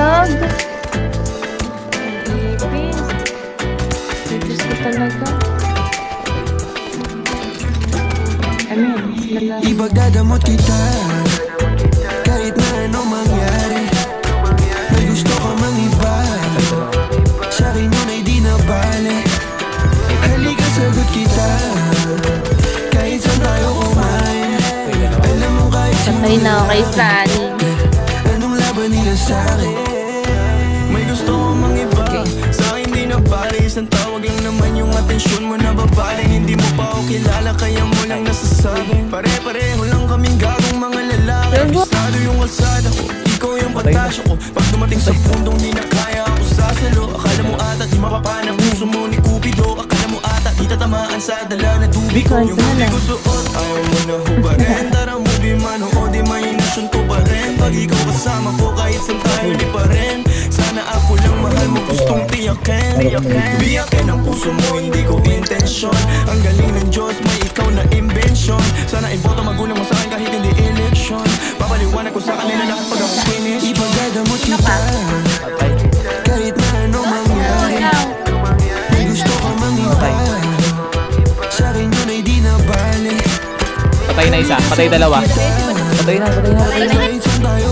itlog. Ipis. Ipis ko talaga. Ipagdadamot kita kahit na anong mangyari. May gusto ka mang iba, sa'kin yun ay di na bale. Halika sagot kita kahit saan tayo kumain. Alam mo kahit Sakay na ako kay Sunny. anong laban nila sa'kin. May gusto ko mang iba, sa'kin di na bale. Isang tawag lang naman yung atensyon mo na babali. Hindi mo pa ako kilala kaya mo lang nasasabi. Pare-pareho lang kaming gagong mga lalaki. Pisado yung kalsada ko, ikaw yung patasyo ko. Pag dumating sa pundong di na kaya ako sasalo. Akala mo ata di mapapana puso mo ni Cupido. Akala mo ata di tatamaan sa dala na tubig ko. Yung hindi ko suot, ayaw mo na hubarin. Tara movie man o di mahinasyon ko pa rin. Pag ikaw kasama ko kahit saan tayo di pa rin. Sana ako lang mahal mo gustong tiyakin. Biyakin ang puso mo hindi ko intensyon. Ang galing ng Diyos may ikaw na imbensyon. Sana iboto magulang mo sa akin kahit hindi eleksyon. Papaliwanag ko sa kanila lahat pag ako finish. Ipagdadamot kita kahit na anong mangyari. May gusto ka mang iba, sa'kin yun ay di na bale. Patay na isa, patay dalawa. Patay na. Kahit saan tayo